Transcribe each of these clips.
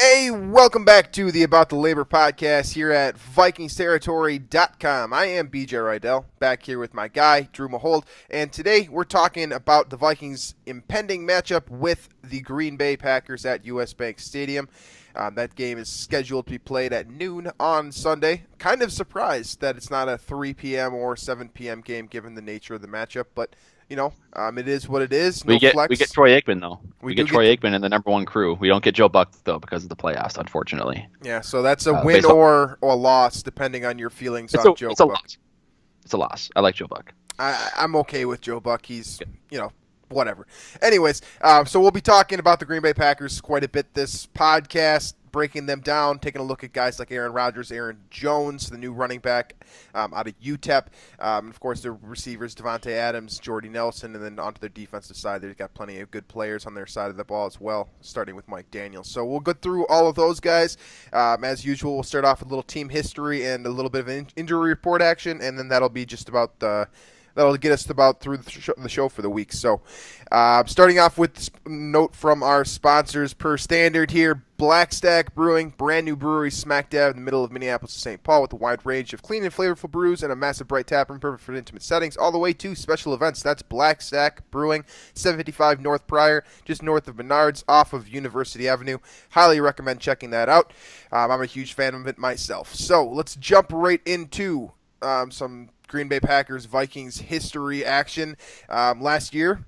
Hey, welcome back to the About the Labor podcast here at VikingsTerritory.com. I am BJ Reidell, back here with my guy, Drew Mahowald, and today we're talking about the Vikings' impending matchup with the Green Bay Packers at US Bank Stadium. That game is scheduled to be played at noon on Sunday. Kind of surprised that it's not a 3 p.m. or 7 p.m. game given the nature of the matchup, but it is what it is. We get Troy Aikman, though. We get Troy Aikman and the number one crew. We don't get Joe Buck, though, because of the playoffs, unfortunately. Yeah, so that's a win or a loss, depending on your feelings on Joe Buck. It's a loss. I like Joe Buck. I'm okay with Joe Buck. He's, whatever. Anyways, so we'll be talking about the Green Bay Packers quite a bit this podcast, breaking them down, taking a look at guys like Aaron Rodgers, Aaron Jones, the new running back out of UTEP. Of course, the receivers, Devontae Adams, Jordy Nelson, and then onto their defensive side, they've got plenty of good players on their side of the ball as well, starting with Mike Daniels. So we'll go through all of those guys. As usual, we'll start off with a little team history and a little bit of injury report action, and then that'll be just about that'll get us about through the show for the week. So starting off with a note from our sponsors per standard here. Black Stack Brewing, brand new brewery smack dab in the middle of Minneapolis and St. Paul with a wide range of clean and flavorful brews and a massive bright tap room perfect for intimate settings, all the way to special events. That's Black Stack Brewing, 755 North Pryor, just north of Menards off of University Avenue. Highly recommend checking that out. I'm a huge fan of it myself. So let's jump right into some Green Bay Packers Vikings history action. Last year,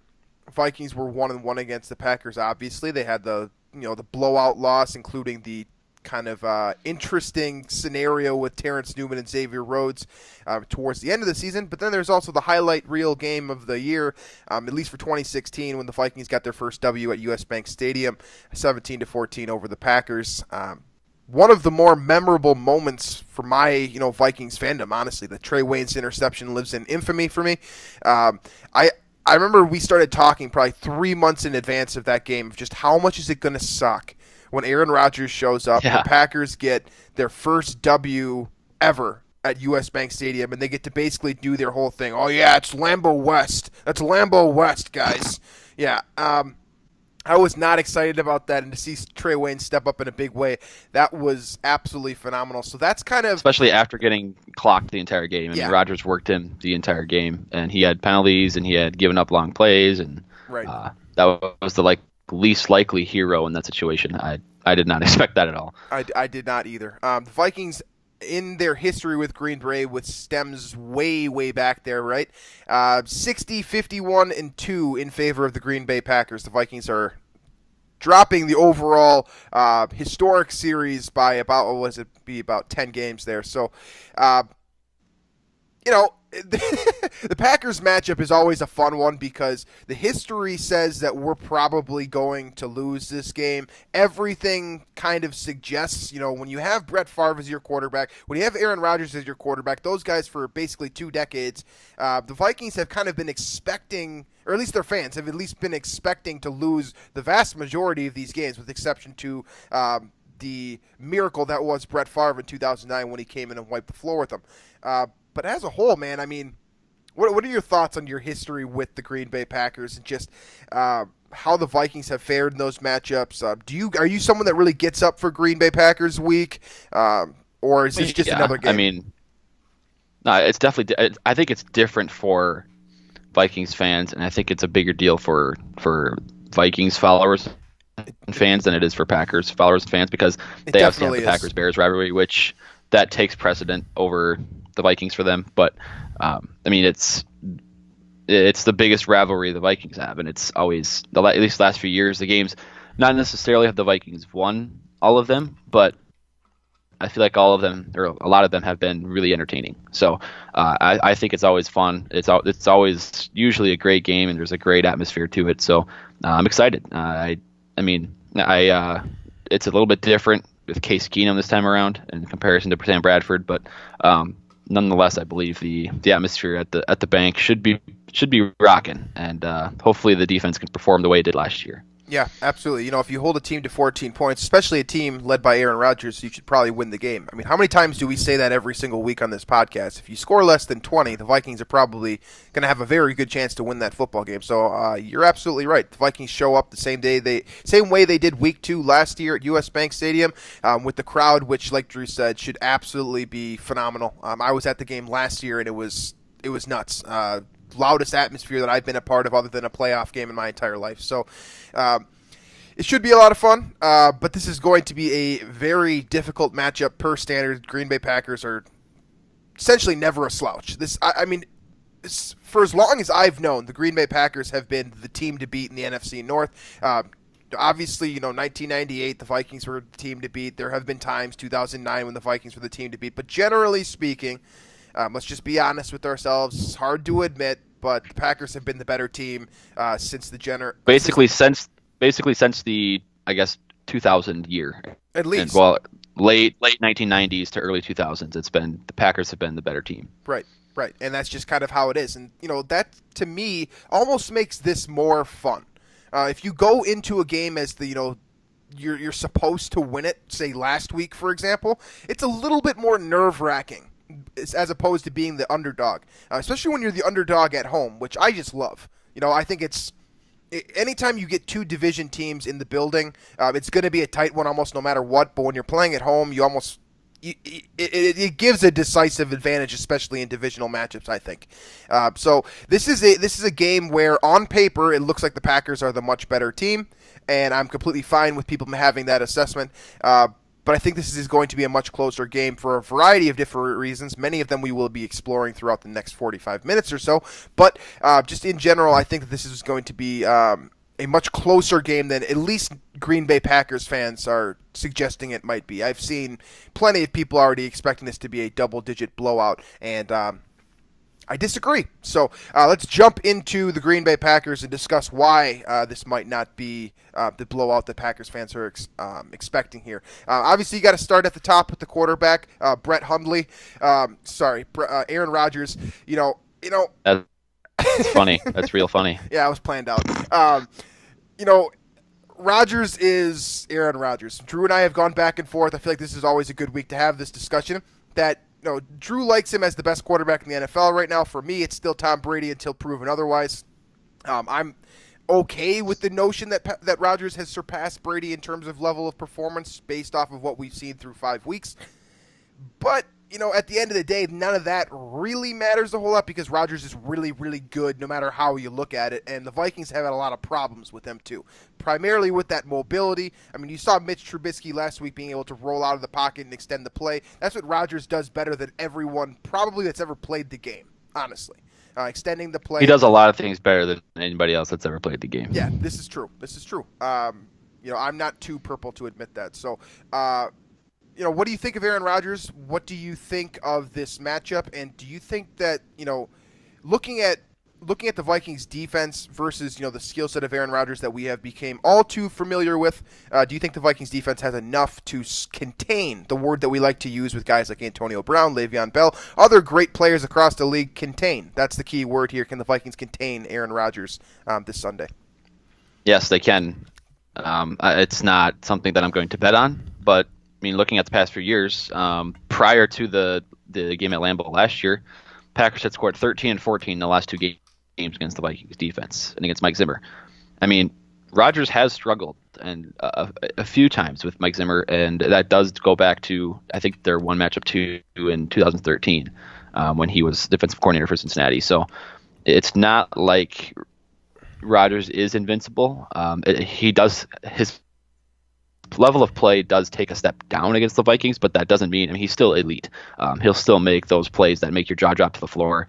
Vikings were 1-1 against the Packers. Obviously, they had the blowout loss, including the kind of interesting scenario with Terrence Newman and Xavier Rhodes towards the end of the season. But then there's also the highlight reel game of the year, at least for 2016, when the Vikings got their first W at US Bank Stadium, 17-14 over the Packers. One of the more memorable moments for my, Vikings fandom, honestly. The Trey Waynes interception lives in infamy for me. I remember we started talking probably 3 months in advance of that game of just how much is it going to suck when Aaron Rodgers shows up, the Packers get their first W ever at US Bank Stadium, and they get to basically do their whole thing. Oh, yeah, it's Lambeau West. That's Lambeau West, guys. Yeah, I was not excited about that, and to see Trey Waynes step up in a big way, that was absolutely phenomenal. So that's kind of... Especially after getting clocked the entire game. I mean, Rodgers worked him the entire game, and he had penalties, and he had given up long plays, and that was the least likely hero in that situation. I did not expect that at all. I did not either. The Vikings... in their history with Green Bay, with stems way, way back there, right? 60-51-2 in favor of the Green Bay Packers. The Vikings are dropping the overall historic series by about 10 games there. So, the Packers matchup is always a fun one because the history says that we're probably going to lose this game. Everything kind of suggests, when you have Brett Favre as your quarterback, when you have Aaron Rodgers as your quarterback, those guys for basically 2 decades, the Vikings have kind of been expecting, or at least their fans have at least been expecting to lose the vast majority of these games, with exception to the miracle that was Brett Favre in 2009 when he came in and wiped the floor with them. But as a whole, man, I mean, what are your thoughts on your history with the Green Bay Packers and just how the Vikings have fared in those matchups? Are you someone that really gets up for Green Bay Packers week, or is this just another game? I mean, no, it's definitely. I think it's different for Vikings fans, and I think it's a bigger deal for Vikings followers and fans than it is for Packers followers and fans, because they obviously have the Packers-Bears rivalry, which that takes precedent over the Vikings for them. But I mean, it's the biggest rivalry the Vikings have, and it's always, at least the last few years, the games not necessarily have the Vikings won all of them, but I feel like all of them, or a lot of them, have been really entertaining. So I think it's always fun. It's always usually a great game, and there's a great atmosphere to it. So I'm excited. It's a little bit different with Case Keenum this time around in comparison to Sam Bradford, but nonetheless, I believe the atmosphere at the bank should be rocking, and hopefully the defense can perform the way it did last year. Yeah, absolutely. If you hold a team to 14 points, especially a team led by Aaron Rodgers, you should probably win the game. I mean, how many times do we say that every single week on this podcast? If you score less than 20, the Vikings are probably going to have a very good chance to win that football game. So you're absolutely right. The Vikings show up the same way they did Week 2 last year at US Bank Stadium with the crowd, which, like Drew said, should absolutely be phenomenal. I was at the game last year, and it was nuts. Loudest atmosphere that I've been a part of other than a playoff game in my entire life. So it should be a lot of fun, but this is going to be a very difficult matchup per standard. Green Bay Packers are essentially never a slouch. For as long as I've known, the Green Bay Packers have been the team to beat in the NFC North. Obviously, 1998, the Vikings were the team to beat. There have been times, 2009, when the Vikings were the team to beat. But generally speaking, let's just be honest with ourselves. It's hard to admit, but the Packers have been the better team since the basically since the, I guess, 2000 year. At least. And, late 1990s to early 2000s, the Packers have been the better team. Right. And that's just kind of how it is. And that to me almost makes this more fun. If you go into a game as you're supposed to win it, say last week, for example, it's a little bit more nerve-wracking as opposed to being the underdog, especially when you're the underdog at home, which I just love. I think anytime you get two division teams in the building, it's going to be a tight one almost no matter what, but when you're playing at home, it gives a decisive advantage, especially in divisional matchups, I think. So this is a game where on paper it looks like the Packers are the much better team, and I'm completely fine with people having that assessment. But I think this is going to be a much closer game for a variety of different reasons. Many of them we will be exploring throughout the next 45 minutes or so. But just in general, I think that this is going to be a much closer game than at least Green Bay Packers fans are suggesting it might be. I've seen plenty of people already expecting this to be a double-digit blowout, and I disagree. So let's jump into the Green Bay Packers and discuss why this might not be the blowout that Packers fans are expecting here. Obviously, you got to start at the top with the quarterback, Brett Hundley. Aaron Rodgers. That's funny. That's real funny. Yeah, it was planned out. Rodgers is Aaron Rodgers. Drew and I have gone back and forth. I feel like this is always a good week to have this discussion. Drew likes him as the best quarterback in the NFL right now. For me, it's still Tom Brady until proven otherwise. I'm okay with the notion that Rodgers has surpassed Brady in terms of level of performance based off of what we've seen through 5 weeks. But, at the end of the day, none of that really matters a whole lot because Rodgers is really, really good no matter how you look at it. And the Vikings have had a lot of problems with him, too. Primarily with that mobility. I mean, you saw Mitch Trubisky last week being able to roll out of the pocket and extend the play. That's what Rodgers does better than everyone probably that's ever played the game, honestly. Extending the play. He does a lot of things better than anybody else that's ever played the game. Yeah, this is true. I'm not too purple to admit that. So, what do you think of Aaron Rodgers? What do you think of this matchup? And do you think that, looking at the Vikings defense versus, the skill set of Aaron Rodgers that we have became all too familiar with, do you think the Vikings defense has enough to contain, the word that we like to use with guys like Antonio Brown, Le'Veon Bell, other great players across the league, contain? That's the key word here. Can the Vikings contain Aaron Rodgers this Sunday? Yes, they can. It's not something that I'm going to bet on, but looking at the past few years, prior to the game at Lambeau last year, Packers had scored 13 and 14 in the last two games against the Vikings defense and against Mike Zimmer. Rodgers has struggled and a few times with Mike Zimmer, and that does go back to, I think, their one matchup in 2013 when he was defensive coordinator for Cincinnati. So it's not like Rodgers is invincible. His level of play does take a step down against the Vikings, but that doesn't mean he's still elite. He'll still make those plays that make your jaw drop to the floor.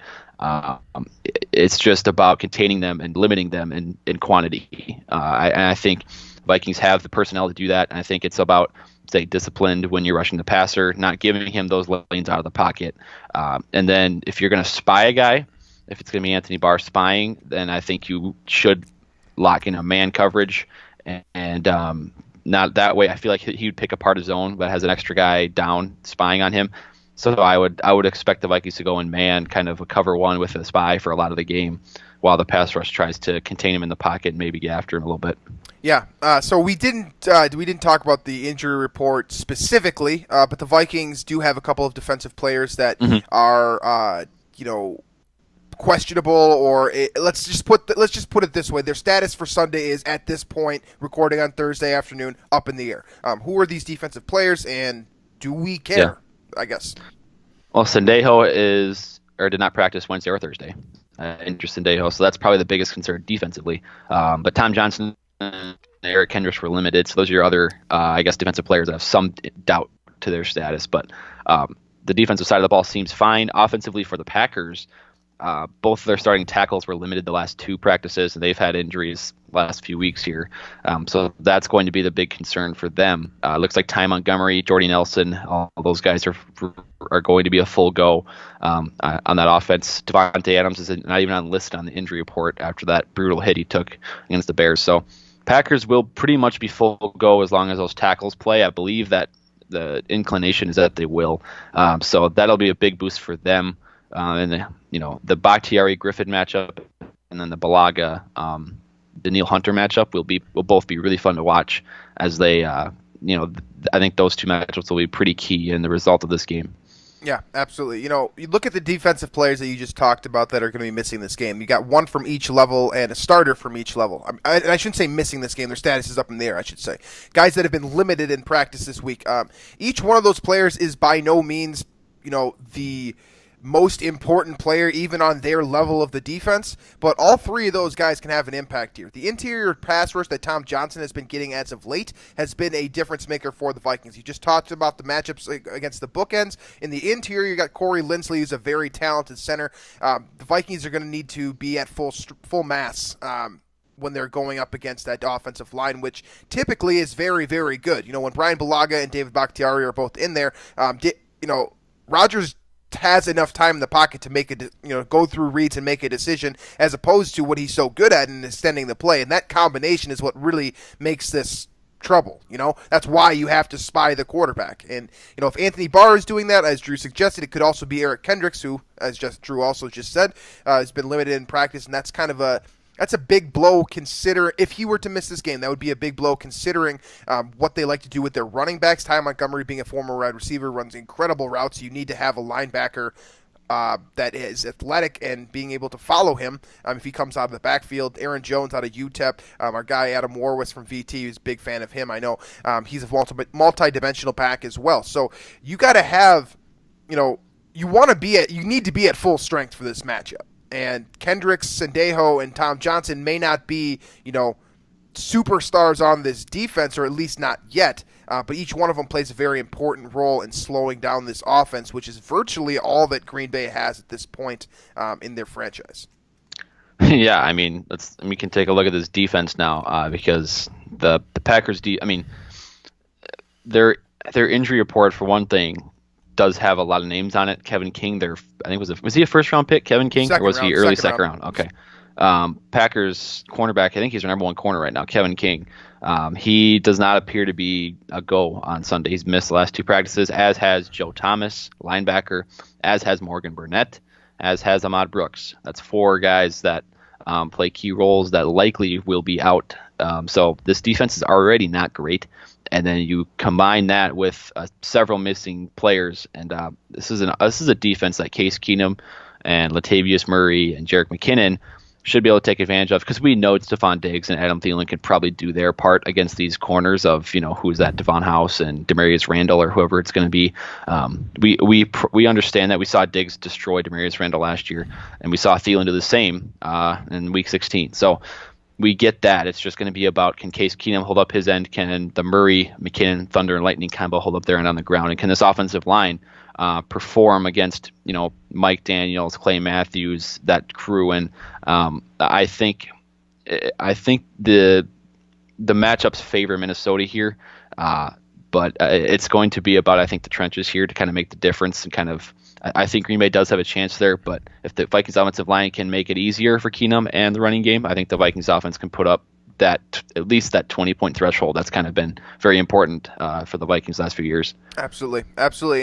It's just about containing them and limiting them in quantity. I think Vikings have the personnel to do that, and I think it's about staying disciplined when you're rushing the passer, not giving him those lanes out of the pocket. And then if you're going to spy a guy, if it's going to be Anthony Barr spying, then I think you should lock in a man coverage and not that way. I feel like he would pick apart a zone that has an extra guy down spying on him. So I would expect the Vikings to go in man, kind of a cover one with a spy for a lot of the game. while the pass rush tries to contain him in the pocket and maybe get after him a little bit. Yeah, so we didn't talk about the injury report specifically, but the Vikings do have a couple of defensive players that are questionable, or let's just put it this way: their status for Sunday is, at this point, recording on Thursday afternoon, up in the air. Who are these defensive players, and do we care? Yeah. I guess. Well, Sendejo did not practice Wednesday or Thursday. Injured Sendejo, so that's probably the biggest concern defensively. But Tom Johnson and Eric Kendricks were limited, so those are your other, defensive players that have some doubt to their status. But the defensive side of the ball seems fine. Offensively for the Packers, both of their starting tackles were limited the last 2 practices, and they've had injuries last few weeks here. So that's going to be the big concern for them. It looks like Ty Montgomery, Jordy Nelson, all those guys are going to be a full go on that offense. Devontae Adams is not even on listed on the injury report after that brutal hit he took against the Bears. So Packers will pretty much be full go as long as those tackles play. I believe that the inclination is that they will. So that'll be a big boost for them. And the Bakhtiari Griffin matchup, and then the Balaga Daniil Hunter matchup will both be really fun to watch, as they I think those 2 matchups will be pretty key in the result of this game. Yeah, absolutely. You look at the defensive players that you just talked about that are going to be missing this game. You got one from each level and a starter from each level. I shouldn't say missing this game. Their status is up in the air, I should say. Guys that have been limited in practice this week. Each one of those players is by no means, the most important player even on their level of the defense, but all 3 of those guys can have an impact here. The interior pass rush that Tom Johnson has been getting as of late has been a difference maker for the Vikings. You just talked about the matchups against the bookends. In the interior, you got Corey Linsley, who's a very talented center. The Vikings are going to need to be at full mass when they're going up against that offensive line, which typically is very, very good. When Brian Balaga and David Bakhtiari are both in there, Rodgers has enough time in the pocket to go through reads and make a decision, as opposed to what he's so good at in extending the play. And that combination is what really makes this trouble. That's why you have to spy the quarterback. And if Anthony Barr is doing that, as Drew suggested, it could also be Eric Kendricks, who, as Drew also just said, has been limited in practice, and that's kind of a big blow. If he were to miss this game, that would be a big blow, considering what they like to do with their running backs. Ty Montgomery, being a former wide receiver, runs incredible routes. You need to have a linebacker that is athletic and being able to follow him if he comes out of the backfield. Aaron Jones out of UTEP, our guy Adam Warwis from VT, who's a big fan of him, I know. He's a multi-dimensional back as well. So you got to have, you need to be at full strength for this matchup. And Kendricks, Sendejo, and Tom Johnson may not be, superstars on this defense, or at least not yet. But each one of them plays a very important role in slowing down this offense, which is virtually all that Green Bay has at this point in their franchise. Yeah, we can take a look at this defense now because the Packers, their injury report, for one thing, does have a lot of names on it. Kevin King, was he a first round pick, Kevin King, or was he early second round? Okay. Packers cornerback, I think he's their number 1 corner right now, Kevin King. He does not appear to be a go on Sunday. He's missed the last 2 practices, as has Joe Thomas, linebacker, as has Morgan Burnett, as has Ahmad Brooks. That's 4 guys that play key roles that likely will be out. So this defense is already not great. And then you combine that with several missing players, and this is a defense that Case Keenum and Latavius Murray and Jerick McKinnon should be able to take advantage of, because we know Stephon Diggs and Adam Thielen could probably do their part against these corners of who's that, Devon House and Demarius Randall or whoever it's going to be. We understand that. We saw Diggs destroy Demarius Randall last year, and we saw Thielen do the same in Week 16. So we get that. It's just going to be about, can Case Keenum hold up his end? Can the Murray, McKinnon, Thunder, and Lightning combo hold up their end on the ground? And can this offensive line perform against Mike Daniels, Clay Matthews, that crew? And I think the matchups favor Minnesota here, but it's going to be about, I think, the trenches here to kind of make the difference. And I think Green Bay does have a chance there, but if the Vikings offensive line can make it easier for Keenum and the running game, I think the Vikings offense can put up at least that 20-point threshold. That's kind of been very important for the Vikings last few years. Absolutely.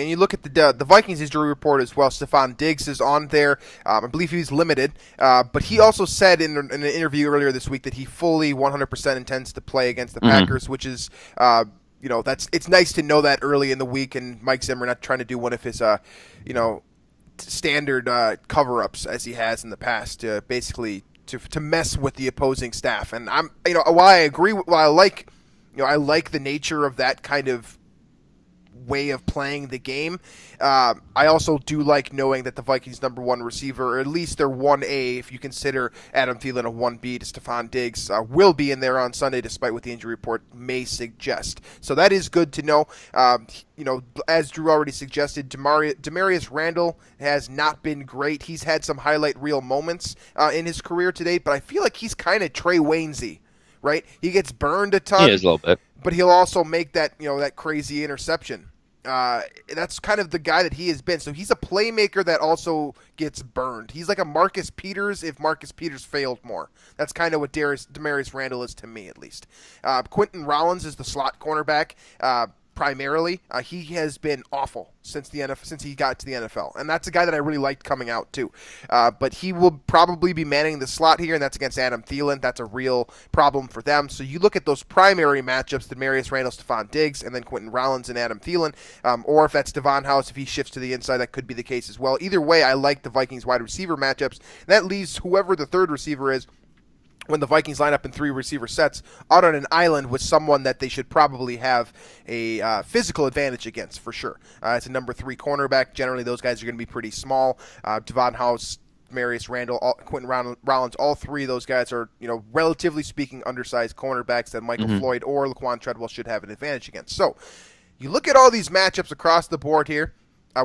And you look at the Vikings injury report as well. Stevan Diggs is on there. I believe he's limited, but he also said in an interview earlier this week that he fully 100% intends to play against the Packers, which is it's nice to know that early in the week. And Mike Zimmer not trying to do one of his standard cover-ups as he has in the past, basically to mess with the opposing staff. And while I agree, I like the nature of that kind of way of playing the game. I also do like knowing that the Vikings' number one receiver, or at least their 1A, if you consider Adam Thielen a 1B to Stevan Diggs, will be in there on Sunday, despite what the injury report may suggest. So that is good to know. As Drew already suggested, Demarius Randall has not been great. He's had some highlight reel moments in his career to date, but I feel like he's kind of Trey Waynesy, right? He gets burned a ton. He is a little bit. But he'll also make that crazy interception. That's kind of the guy that he has been. So he's a playmaker that also gets burned. He's like a Marcus Peters if Marcus Peters failed more. That's kind of what Demarius Randall is to me, at least. Quentin Rollins is the slot cornerback. Primarily, he has been awful since he got to the NFL, and that's a guy that I really liked coming out too. But he will probably be manning the slot here, and that's against Adam Thielen. That's a real problem for them. So you look at those primary matchups: Demarius Randall, Stevan Diggs, and then Quentin Rollins and Adam Thielen. Or if that's Devon House, if he shifts to the inside, that could be the case as well. Either way, I like the Vikings wide receiver matchups. And that leaves whoever the third receiver is, when the Vikings line up in three receiver sets, out on an island with someone that they should probably have a physical advantage against, for sure. It's a number 3 cornerback. Generally, those guys are going to be pretty small. Devon House, Demarius Randall, Quentin Rollins, all three of those guys are, relatively speaking, undersized cornerbacks that Michael Floyd or Laquan Treadwell should have an advantage against. So, you look at all these matchups across the board here.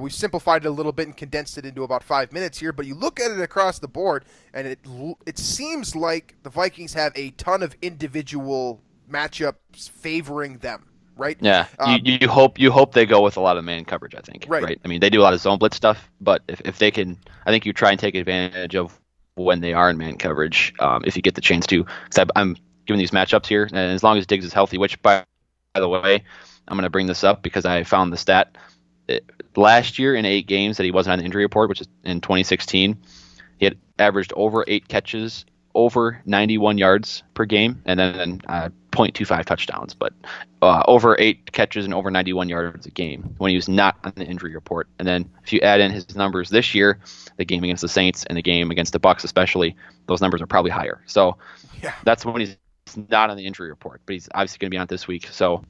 We've simplified it a little bit and condensed it into about 5 minutes here, but you look at it across the board, and it seems like the Vikings have a ton of individual matchups favoring them, right? Yeah, you hope they go with a lot of man coverage, I think. Right. I mean, they do a lot of zone blitz stuff, but if they can, I think you try and take advantage of when they are in man coverage, if you get the chance to. Because I'm giving these matchups here, and as long as Diggs is healthy, which, by the way, I'm going to bring this up because I found the stat. Last year in 8 games that he wasn't on the injury report, which is in 2016, he had averaged over 8 catches, over 91 yards per game, and then 0.25 touchdowns, but over 8 catches and over 91 yards a game when he was not on the injury report. And then if you add in his numbers this year, the game against the Saints and the game against the Bucs especially, those numbers are probably higher. So that's when he's not on the injury report, but he's obviously going to be on it this week. So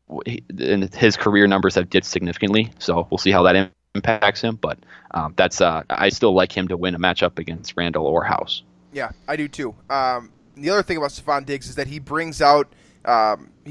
and his career numbers have dipped significantly, so we'll see how that impacts him. But I still like him to win a matchup against Randall or House. Yeah, I do too. The other thing about Stevan Diggs is that he brings out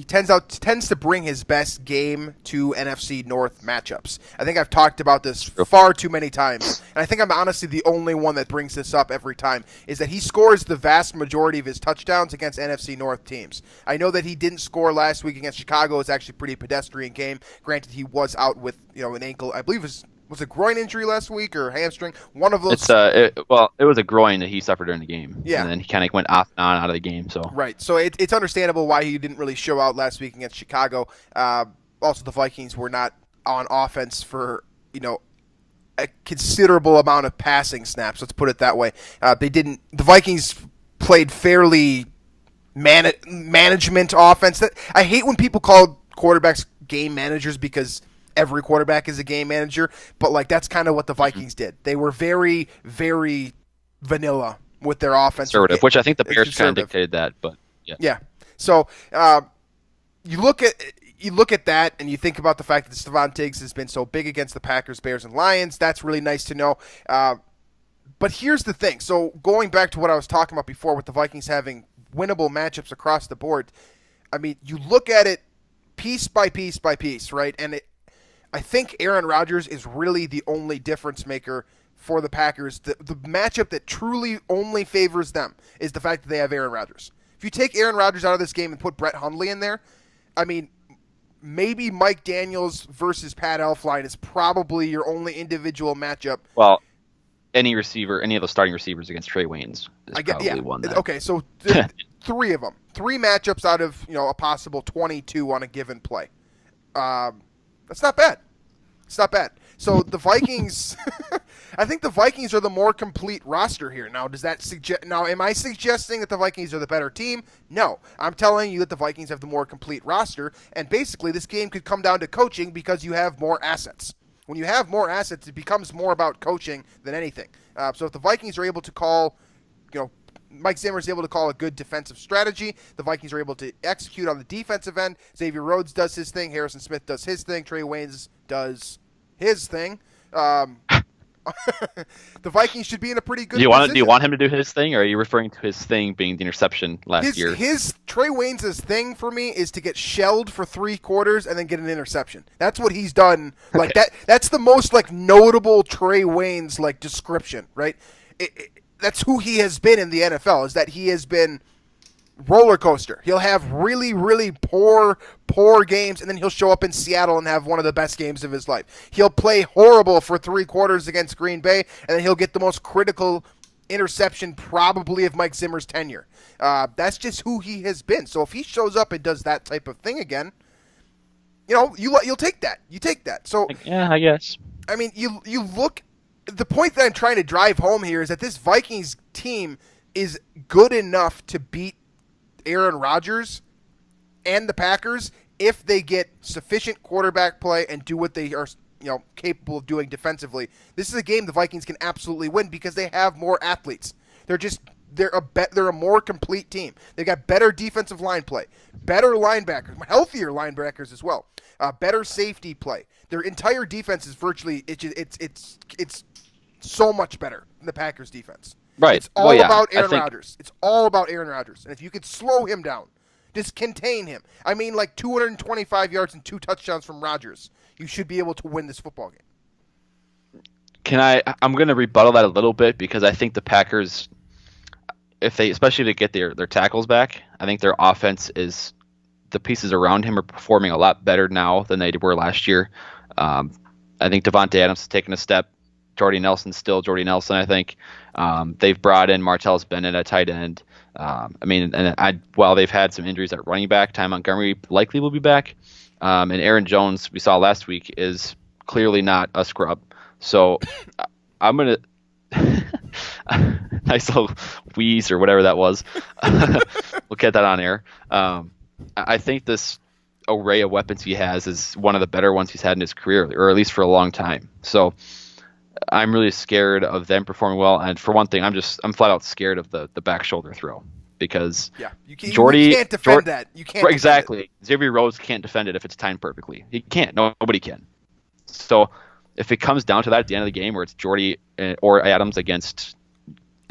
tends to bring his best game to NFC North matchups. I think I've talked about this far too many times, and I think I'm honestly the only one that brings this up every time, is that he scores the vast majority of his touchdowns against NFC North teams. I know that he didn't score last week against Chicago. It's actually a pretty pedestrian game. Granted, he was out with an ankle. I believe was a groin injury last week or hamstring? One of those. It was a groin that he suffered during the game. Yeah. And then he kind of went off and on out of the game. So right. So it's understandable why he didn't really show out last week against Chicago. Also, the Vikings were not on offense for, a considerable amount of passing snaps. Let's put it that way. The Vikings played fairly management offense. I hate when people call quarterbacks game managers because every quarterback is a game manager, but that's kind of what the Vikings did. They were very, very vanilla with their offense. Conservative, which I think the Bears kind of dictated that, but yeah. Yeah. So you look at that and you think about the fact that Stevan Diggs has been so big against the Packers, Bears, and Lions. That's really nice to know. But here's the thing. So going back to what I was talking about before with the Vikings having winnable matchups across the board, I mean, you look at it piece by piece by piece, right? And I think Aaron Rodgers is really the only difference maker for the Packers. The matchup that truly only favors them is the fact that they have Aaron Rodgers. If you take Aaron Rodgers out of this game and put Brett Hundley in there, I mean, maybe Mike Daniels versus Pat Elflein is probably your only individual matchup. Well, any of those starting receivers against Trey Waynes is probably one. Okay, so 3 of them. 3 matchups out of a possible 22 on a given play. That's not bad. It's not bad. So the Vikings, I think the Vikings are the more complete roster here. Now, does that suggest? Now, am I suggesting that the Vikings are the better team? No, I'm telling you that the Vikings have the more complete roster, and basically this game could come down to coaching because you have more assets. When you have more assets, it becomes more about coaching than anything. So if the Vikings are able to call, Mike Zimmer is able to call a good defensive strategy. The Vikings are able to execute on the defensive end. Xavier Rhodes does his thing. Harrison Smith does his thing. Trey Waynes does his thing. The Vikings should be in a pretty good position. Do you want him to do his thing, or are you referring to his thing being the interception last year? Trey Waynes' thing for me is to get shelled for 3 quarters and then get an interception. That's what he's done. Like that's the most notable Trey Waynes description, right? That's who he has been in the NFL, is that he has been roller coaster. He'll have really, really poor games, and then he'll show up in Seattle and have one of the best games of his life. He'll play horrible for 3 quarters against Green Bay, and then he'll get the most critical interception probably of Mike Zimmer's tenure. That's just who he has been. So if he shows up and does that type of thing again, you'll take that. You take that. So yeah, I guess. I mean, you look. The point that I'm trying to drive home here is that this Vikings team is good enough to beat Aaron Rodgers and the Packers if they get sufficient quarterback play and do what they are capable of doing defensively. This is a game the Vikings can absolutely win because they have more athletes. They're a more complete team. They got better defensive line play, better linebackers, healthier linebackers as well, better safety play. Their entire defense is virtually it's so much better than the Packers defense. Right. It's all about Aaron Rodgers. It's all about Aaron Rodgers. And if you could slow him down, just contain him. I mean, 225 yards and 2 touchdowns from Rodgers, you should be able to win this football game. I'm going to rebuttal that a little bit because I think the Packers, especially if they get their tackles back, I think their offense the pieces around him are performing a lot better now than they were last year. I think Devontae Adams has taken a step. Jordy Nelson's still Jordy Nelson, I think. They've brought in Martellus Bennett at tight end. While they've had some injuries at running back, Ty Montgomery likely will be back. And Aaron Jones, we saw last week, is clearly not a scrub. So I'm going to – nice little wheeze or whatever that was. We'll get that on air. I think this array of weapons he has is one of the better ones he's had in his career, or at least for a long time. So – I'm really scared of them performing well, and for one thing, I'm flat out scared of the back shoulder throw because you can't defend that. You can't exactly. Xavier Rhodes can't defend it if it's timed perfectly. He can't. Nobody can. So if it comes down to that at the end of the game, where it's Jordy or Adams against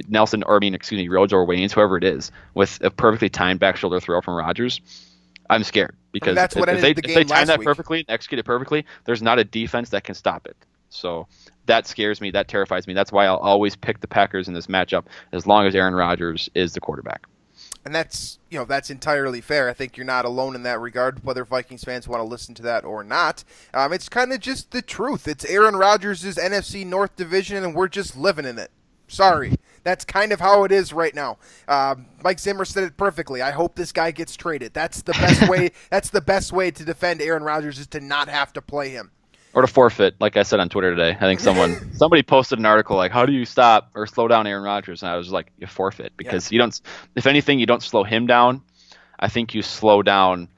Rhodes or Waynes, whoever it is, with a perfectly timed back shoulder throw from Rodgers, I'm scared because that's what if they time that perfectly and execute it perfectly, there's not a defense that can stop it. So that scares me. That terrifies me. That's why I'll always pick the Packers in this matchup as long as Aaron Rodgers is the quarterback. And that's entirely fair. I think you're not alone in that regard, whether Vikings fans want to listen to that or not. It's kind of just the truth. It's Aaron Rodgers' NFC North division, and we're just living in it. Sorry. That's kind of how it is right now. Mike Zimmer said it perfectly. I hope this guy gets traded. That's the best way. That's the best way to defend Aaron Rodgers, is to not have to play him. Or to forfeit, like I said on Twitter today. I think somebody posted an article like, how do you stop or slow down Aaron Rodgers? And I was like, you forfeit, because you don't. If anything, you don't slow him down. I think you slow down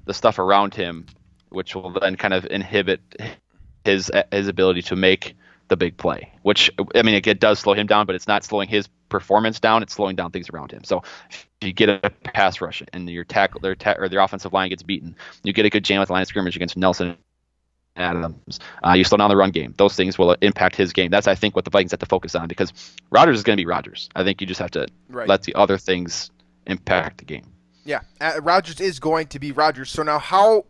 the stuff around him, which will then kind of inhibit his ability to make the big play. Which, I mean, it does slow him down, but it's not slowing his performance down. It's slowing down things around him. So if you get a pass rush and your tackle or their offensive line gets beaten, you get a good jam at the line of scrimmage against Nelson Adams. You slow down the run game. Those things will impact his game. That's, I think, what the Vikings have to focus on, because Rodgers is going to be Rodgers. I think you just have to let the other things impact the game. Yeah, Rodgers is going to be Rodgers. So now how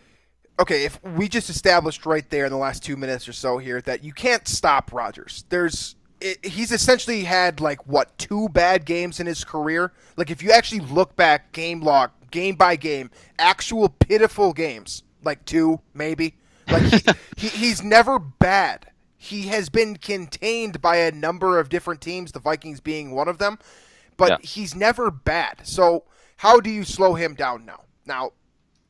– okay, if we just established right there in the last 2 minutes or so here that you can't stop Rodgers. He's essentially had, 2 bad games in his career. If you actually look back game by game, actual pitiful games, 2 maybe – he's never bad. He has been contained by a number of different teams, the Vikings being one of them. but he's never bad. So how do you slow him down now? Now,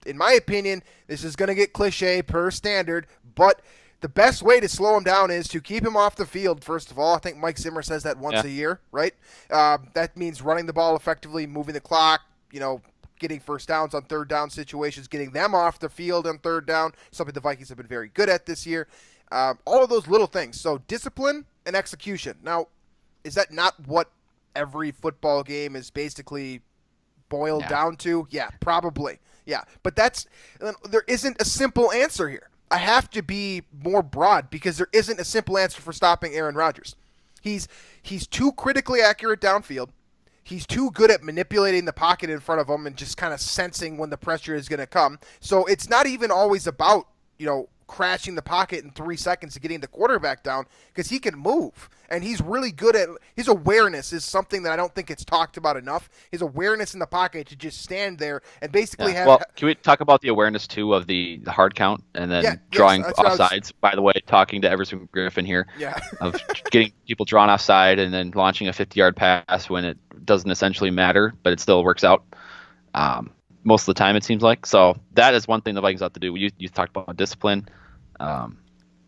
in my opinion, this is going to get cliche per standard, but the best way to slow him down is to keep him off the field, first of all. I think Mike Zimmer says that once a year, right? That means running the ball effectively, moving the clock, getting first downs on third down situations, getting them off the field on third down, something the Vikings have been very good at this year. All of those little things. So discipline and execution. Now, is that not what every football game is basically boiled down to? Yeah, probably. Yeah, but there isn't a simple answer here. I have to be more broad because there isn't a simple answer for stopping Aaron Rodgers. He's too critically accurate downfield. He's too good at manipulating the pocket in front of him and just kind of sensing when the pressure is going to come. So it's not even always about, crashing the pocket in 3 seconds and getting the quarterback down, because he can move. And he's really good at – his awareness is something that I don't think it's talked about enough. His awareness in the pocket to just stand there and basically have – Well, can we talk about the awareness, too, of the hard count and then drawing offsides? By the way, talking to Everson Griffin here of getting people drawn offside and then launching a 50-yard pass when it doesn't essentially matter, but it still works out. Most of the time, it seems like. So that is one thing the Vikings have to do. You talked about discipline.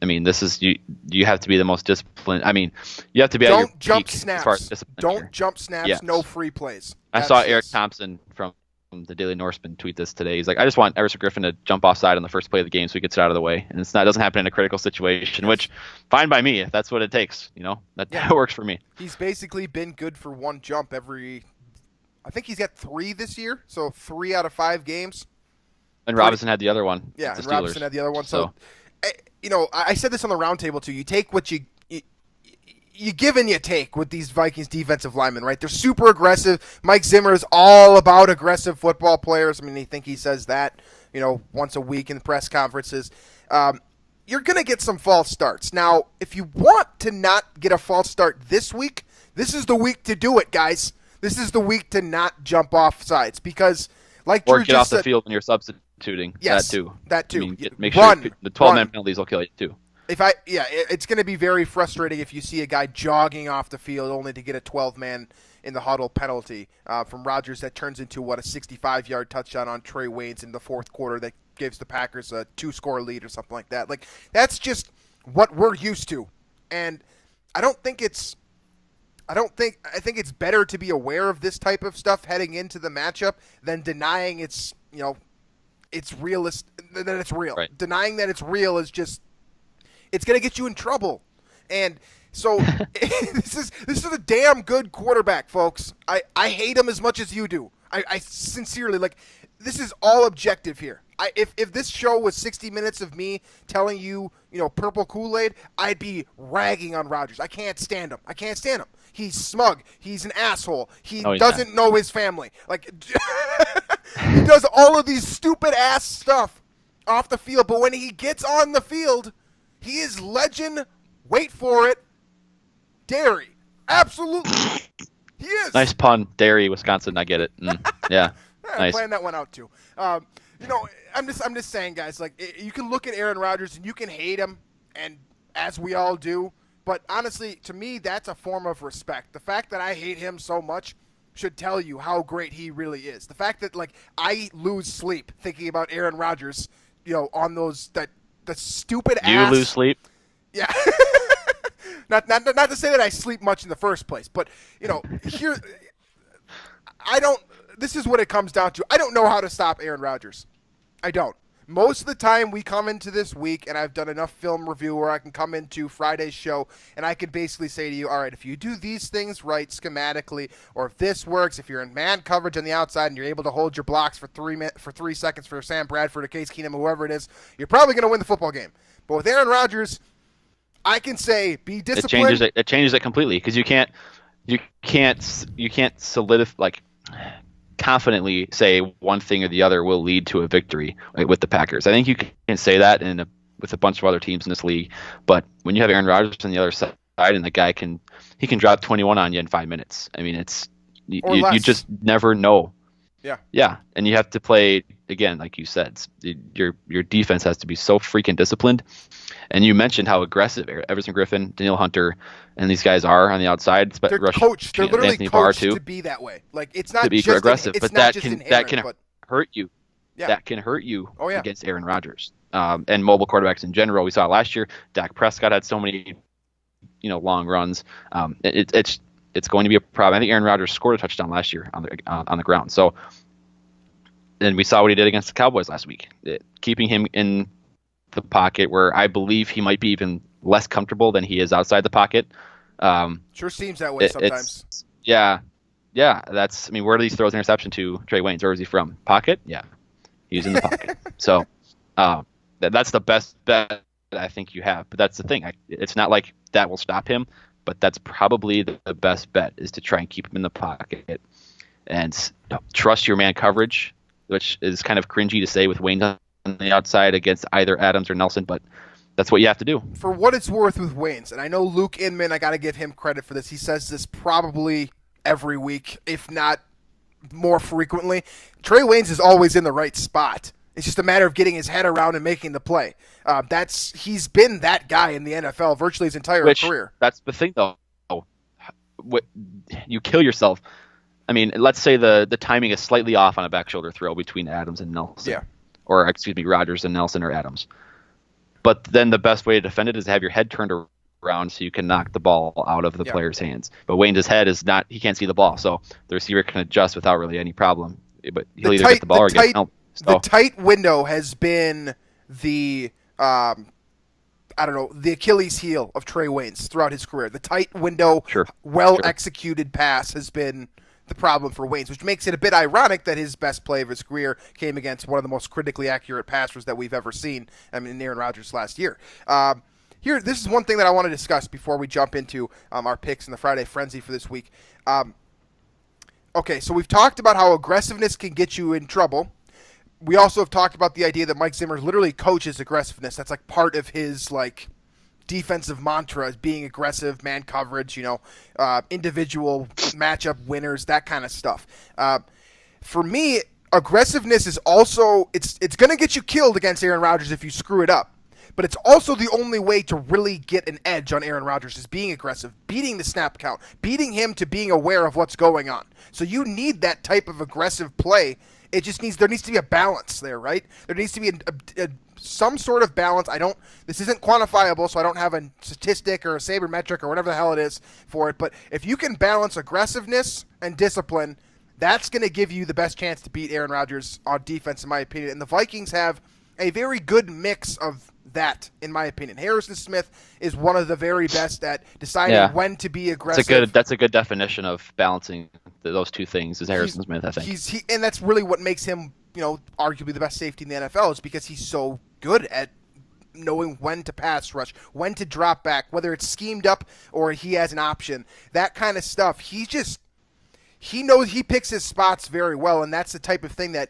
This is you have to be the most disciplined. You have to be at your peak as far as discipline. Don't jump snaps. No free plays. I saw Eric Thompson from the Daily Norseman tweet this today. He's like, I just want Everson Griffin to jump offside on the first play of the game so he gets it out of the way, and it doesn't happen in a critical situation. Which, fine by me if that's what it takes. That works for me. He's basically been good for one jump every. I think he's got 3 this year, so 3 out of 5 games. And Robinson had the other one. Yeah, and Robinson had the other one. So, I said this on the roundtable too. You take what you give and you take with these Vikings defensive linemen, right? They're super aggressive. Mike Zimmer is all about aggressive football players. I think he says that, once a week in press conferences. You're going to get some false starts. Now, if you want to not get a false start this week, this is the week to do it, guys. This is the week to not jump off sides because, like Drew get off the field when you're substituting. Yes, that too. Make sure the 12-man penalties will kill you too. It's going to be very frustrating if you see a guy jogging off the field only to get a 12-man in the huddle penalty from Rodgers that turns into a 65-yard touchdown on Trey Waynes in the fourth quarter that gives the Packers a 2-score lead or something like that. Like that's just what we're used to, and I think it's better to be aware of this type of stuff heading into the matchup than denying it's realist, that it's real. Right. Denying that it's real is just, it's going to get you in trouble. And so this is a damn good quarterback, folks. I hate him as much as you do. I sincerely, this is all objective here. If this show was 60 minutes of me telling you, purple Kool-Aid, I'd be ragging on Rodgers. I can't stand him. He's smug. He's an asshole. He doesn't know his family. He does all of these stupid ass stuff off the field, but when he gets on the field, he is legend. Wait for it. Dairy. Absolutely. He is. Nice pun. Dairy, Wisconsin. I get it. Yeah. I'm playing that one out too. I'm just saying, guys. You can look at Aaron Rodgers and you can hate him, and as we all do. But honestly, to me, that's a form of respect. The fact that I hate him so much should tell you how great he really is. The fact that I lose sleep thinking about Aaron Rodgers, on those the stupid ass. You lose sleep? Yeah. not to say that I sleep much in the first place, but here this is what it comes down to. I don't know how to stop Aaron Rodgers. I don't. Most of the time we come into this week, and I've done enough film review where I can come into Friday's show, and I can basically say to you, all right, if you do these things right schematically, or if this works, if you're in man coverage on the outside and you're able to hold your blocks for 3 seconds for Sam Bradford or Case Keenum, whoever it is, you're probably going to win the football game. But with Aaron Rodgers, I can say be disciplined. It changes it completely because you can't solidify confidently say one thing or the other will lead to a victory with the Packers. I think you can say that with a bunch of other teams in this league, but when you have Aaron Rodgers on the other side and the guy can drop 21 on you in 5 minutes. You just never know. Yeah, and you have to play again, like you said. Your defense has to be so freaking disciplined. And you mentioned how aggressive Everson Griffin, Daniil Hunter, and these guys are on the outside. They're Rushing coached. They're literally Anthony Barr coached too, to be that way. Like it's to not be just aggressive, it's but not just inherent, that can but hurt you. yeah. That can hurt you Oh, yeah. against Aaron Rodgers and mobile quarterbacks in general. We saw last year. Dak Prescott had so many, long runs. It's going to be a problem. I think Aaron Rodgers scored a touchdown last year on the ground. So, and we saw what he did against the Cowboys last week, keeping him in the pocket where I believe he might be even less comfortable than he is outside the pocket. Sure seems that way sometimes. Yeah. Where do these throws interception to Trey Waynes? Where is he from? Pocket? Yeah. He's in the pocket. So that's the best bet I think you have. But that's the thing. It's not like that will stop him, but that's probably the best bet is to try and keep him in the pocket and trust your man coverage, which is kind of cringy to say with Wayne on the outside against either Adams or Nelson, but that's what you have to do. For what it's worth with Waynes, and I know Luke Inman, I got to give him credit for this. He says this probably every week, if not more frequently. Trey Waynes is always in the right spot. It's just a matter of getting his head around and making the play. He's been that guy in the NFL virtually his entire career. That's the thing, though. You kill yourself. I mean, let's say the timing is slightly off on a back shoulder throw between Adams and Nelson. Yeah. Or, Rodgers and Nelson or Adams. But then the best way to defend it is to have your head turned around so you can knock the ball out of the player's hands. But Wayne's head is not, he can't see the ball. So the receiver can adjust without really any problem. But he'll either get the ball or get help. So. The tight window has been the Achilles heel of Trey Waynes throughout his career. The tight window, executed pass has been the problem for Waynes, which makes it a bit ironic that his best play of his career came against one of the most critically accurate passers that we've ever seen. In Aaron Rodgers last year. This is one thing that I want to discuss before we jump into our picks in the Friday Frenzy for this week. Okay, so we've talked about how aggressiveness can get you in trouble. We also have talked about the idea that Mike Zimmer literally coaches aggressiveness. That's like part of his defensive mantra is being aggressive, man coverage, individual matchup winners, that kind of stuff. For me, aggressiveness is also it's going to get you killed against Aaron Rodgers if you screw it up. But it's also the only way to really get an edge on Aaron Rodgers is being aggressive, beating the snap count, beating him to being aware of what's going on. So you need that type of aggressive play. There needs to be a balance there, right? There needs to be some sort of balance. This isn't quantifiable, so I don't have a statistic or a sabermetric or whatever the hell it is for it. But if you can balance aggressiveness and discipline, that's going to give you the best chance to beat Aaron Rodgers on defense, in my opinion. And the Vikings have a very good mix of that, in my opinion. Harrison Smith is one of the very best at deciding when to be aggressive. That's a good definition of balancing those two things. Is Harrison Smith? I think and that's really what makes him, arguably the best safety in the NFL is because he's so good at knowing when to pass rush, when to drop back, whether it's schemed up or he has an option, that kind of stuff. He knows he picks his spots very well, and that's the type of thing that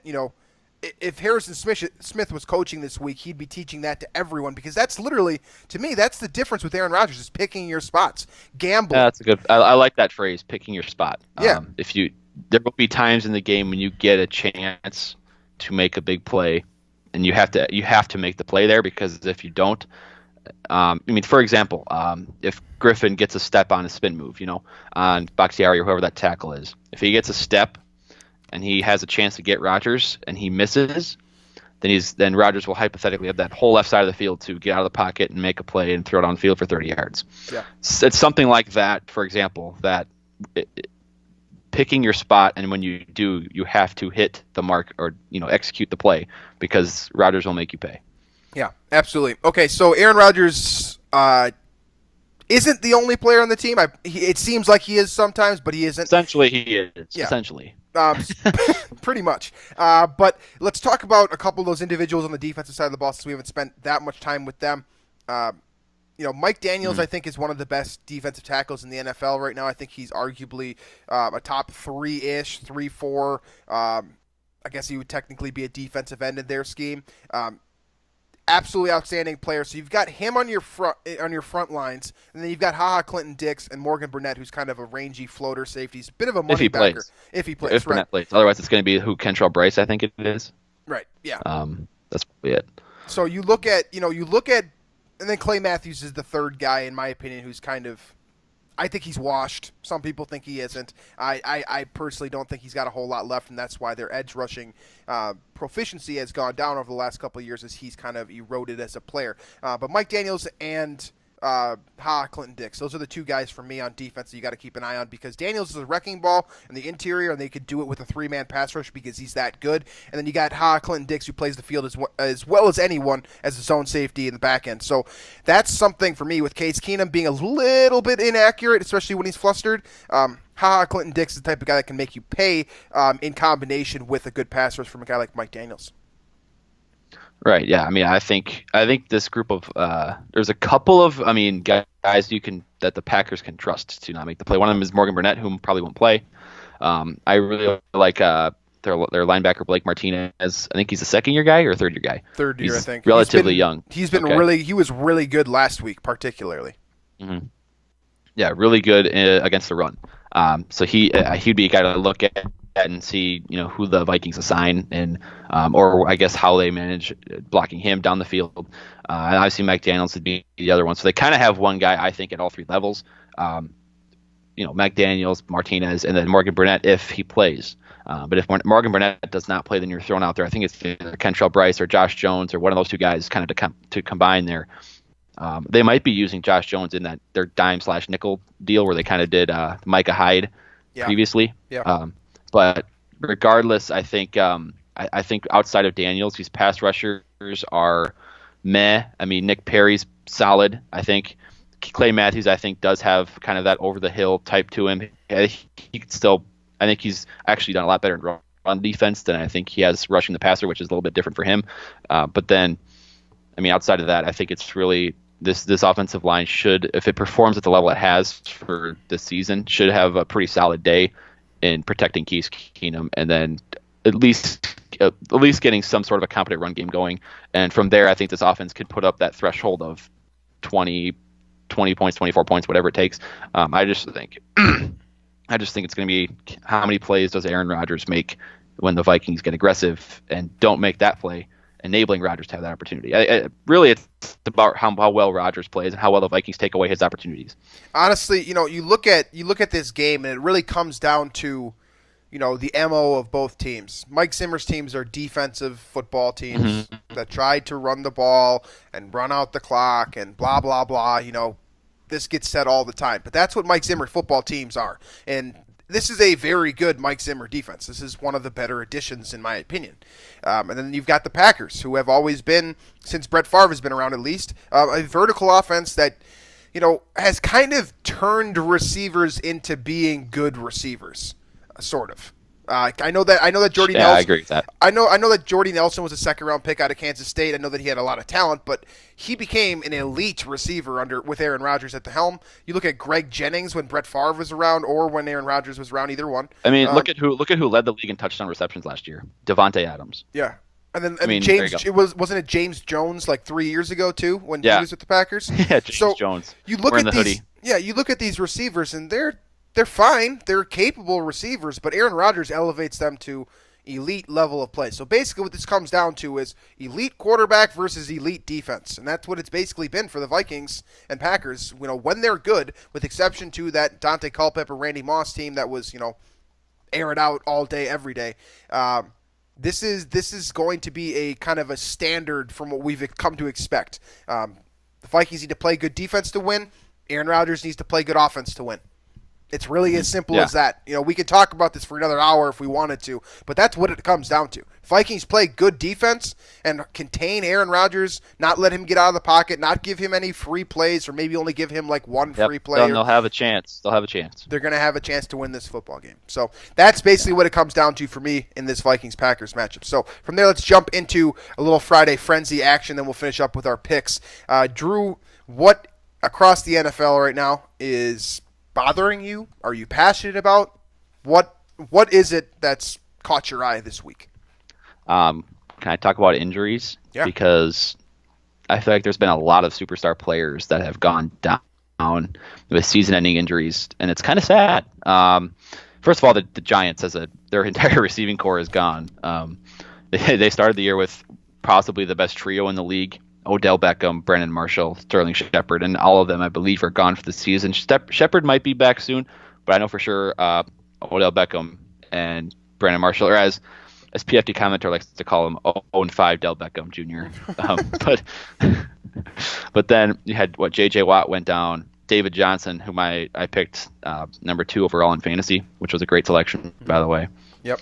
if Harrison Smith was coaching this week, he'd be teaching that to everyone because that's literally, to me, that's the difference with Aaron Rodgers is picking your spots, gambling. Yeah, that's a good. I like that phrase, picking your spot. Yeah. There will be times in the game when you get a chance to make a big play, and you have to make the play there because if you don't, for example, if Griffin gets a step on a spin move, on Bakhtiari or whoever that tackle is, if he gets a step and he has a chance to get Rodgers and he misses, then Rodgers will hypothetically have that whole left side of the field to get out of the pocket and make a play and throw it on field for 30 yards. Yeah. It's something like that, for example, that picking your spot, and when you do, you have to hit the mark or execute the play because Rodgers will make you pay. Yeah, absolutely. Okay, so Aaron Rodgers isn't the only player on the team. It seems like he is sometimes, but he isn't. Essentially, he is. Yeah. Essentially. Pretty much. But let's talk about a couple of those individuals on the defensive side of the ball since we haven't spent that much time with them. Mike Daniels, I think, is one of the best defensive tackles in the NFL right now. I think he's arguably a top 3-ish, 3-4. I guess he would technically be a defensive end in their scheme. absolutely outstanding player. So you've got him on your front lines, and then you've got Clinton Dix and Morgan Burnett, who's kind of a rangy floater safety. He's a bit of a money backer if he plays. If Burnett plays, otherwise it's going to be who Kentrell Bryce, I think it is. Right. Yeah. That's probably it. So you look at, and then Clay Matthews is the third guy in my opinion, who's kind of. I think he's washed. Some people think he isn't. I personally don't think he's got a whole lot left, and that's why their edge rushing proficiency has gone down over the last couple of years as he's kind of eroded as a player. But Mike Daniels and Clinton Dix, those are the two guys for me on defense that you got to keep an eye on because Daniels is a wrecking ball in the interior, and they could do it with a three-man pass rush because he's that good. And then you got Clinton Dix, who plays the field as well as anyone as a zone safety in the back end. So that's something for me with Case Keenum being a little bit inaccurate, especially when he's flustered. Clinton Dix is the type of guy that can make you pay in combination with a good pass rush from a guy like Mike Daniels. Right. Yeah. I mean, I think this group of there's a couple of guys that the Packers can trust to not make the play. One of them is Morgan Burnett, whom probably won't play. I really like their linebacker Blake Martinez. I think he's a second-year guy or a third-year guy. Third year, I think. Relatively young. He was really good last week, particularly. Mm-hmm. Yeah, really good against the run. So he'd be a guy to look at and see, who the Vikings assign and or I guess how they manage blocking him down the field. And obviously Mike Daniels would be the other one. So they kind of have one guy, I think, at all three levels. Mike Daniels, Martinez, and then Morgan Burnett if he plays. But if Morgan Burnett does not play, then you're thrown out there. I think it's either Kentrell Bryce or Josh Jones or one of those two guys kind of to combine there. They might be using Josh Jones in their dime/nickel deal where they kind of did Micah Hyde previously. Yeah. But regardless, I think outside of Daniels, these pass rushers are meh. I mean, Nick Perry's solid. I think Clay Matthews, does have kind of that over the hill type to him. I think he's actually done a lot better in run defense than I think he has rushing the passer, which is a little bit different for him. But then, outside of that, I think it's really this offensive line should, if it performs at the level it has for this season, should have a pretty solid day in protecting Case Keenum, and then at least getting some sort of a competent run game going. And from there, I think this offense could put up that threshold of 20 points, 24 points, whatever it takes. I just think it's going to be how many plays does Aaron Rodgers make when the Vikings get aggressive and don't make that play, enabling Rodgers to have that opportunity. Really, it's about how well Rodgers plays and how well the Vikings take away his opportunities. Honestly, you look at this game, and it really comes down to, the MO of both teams. Mike Zimmer's teams are defensive football teams that try to run the ball and run out the clock and blah, blah, blah. This gets said all the time. But that's what Mike Zimmer football teams are. And this is a very good Mike Zimmer defense. This is one of the better additions, in my opinion. And then you've got the Packers, who have always been, since Brett Favre has been around at least, a vertical offense that, has kind of turned receivers into being good receivers, sort of. I know that Jordy Nelson. I agree with that. I know that Jordy Nelson was a second-round pick out of Kansas State. I know that he had a lot of talent, but he became an elite receiver with Aaron Rodgers at the helm. You look at Greg Jennings when Brett Favre was around, or when Aaron Rodgers was around. Either one. Look at who led the league in touchdown receptions last year. Devontae Adams. Yeah. And then James, wasn't it James Jones like 3 years ago too when he was with the Packers? Yeah, James Jones. You look at these. Yeah, you look at these receivers, and they're fine. They're capable receivers, but Aaron Rodgers elevates them to elite level of play. So basically what this comes down to is elite quarterback versus elite defense. And that's what it's basically been for the Vikings and Packers, when they're good, with exception to that Dante Culpepper, Randy Moss team that was, air it out all day, every day. This is going to be a kind of a standard from what we've come to expect. The Vikings need to play good defense to win. Aaron Rodgers needs to play good offense to win. It's really as simple as that. We could talk about this for another hour if we wanted to, but that's what it comes down to. Vikings play good defense and contain Aaron Rodgers, not let him get out of the pocket, not give him any free plays, or maybe only give him like one free play. They'll have a chance. They're going to have a chance to win this football game. So that's basically what it comes down to for me in this Vikings-Packers matchup. So from there, let's jump into a little Friday Frenzy action, then we'll finish up with our picks. Drew, what across the NFL right now is bothering you? Are you passionate about? What is it that's caught your eye this week? Can I talk about injuries? Yeah. Because I feel like there's been a lot of superstar players that have gone down with season-ending injuries, and it's kind of sad. First of all, the Giants, their entire receiving core is gone. They started the year with possibly the best trio in the league: Odell Beckham, Brandon Marshall, Sterling Shepard, and all of them, I believe, are gone for the season. Shepard might be back soon, but I know for sure Odell Beckham and Brandon Marshall, or as PFT commenter likes to call him, 0-5 Del Beckham Jr. But then you had J.J. Watt went down, David Johnson, whom I picked number 2 overall in fantasy, which was a great selection, by the way. Yep.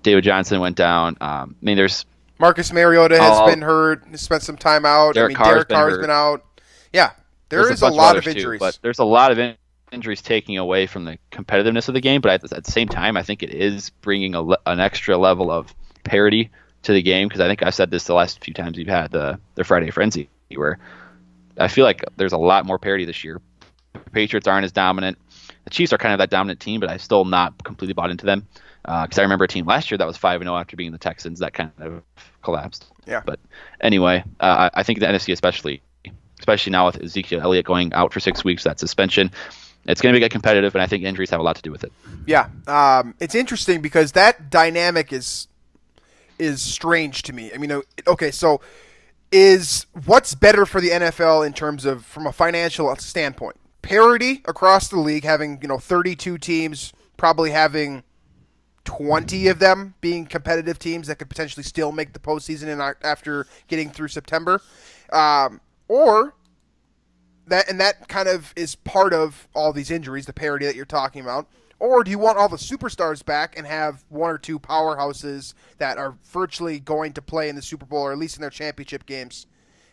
David Johnson went down. There's Marcus Mariota has been hurt, spent some time out. Derek Carr's been out. Yeah, there's a lot of injuries. But there's a lot of injuries taking away from the competitiveness of the game. But at the same time, I think it is bringing an extra level of parity to the game, because I think I've said this the last few times we've had the Friday Frenzy, where I feel like there's a lot more parity this year. The Patriots aren't as dominant. The Chiefs are kind of that dominant team, but I'm still not completely bought into them. Because I remember a team last year that was 5-0 after being the Texans that kind of collapsed. Yeah. But anyway, I think the NFC especially now with Ezekiel Elliott going out for 6 weeks, that suspension, it's going to get competitive, and I think injuries have a lot to do with it. Yeah. It's interesting because that dynamic is strange to me. Okay, so is what's better for the NFL in terms of from a financial standpoint? Parity across the league, having 32 teams, probably having 20 of them being competitive teams that could potentially still make the postseason after getting through September, or that kind of is part of all these injuries, the parity that you're talking about. Or do you want all the superstars back and have 1 or 2 powerhouses that are virtually going to play in the Super Bowl or at least in their championship games?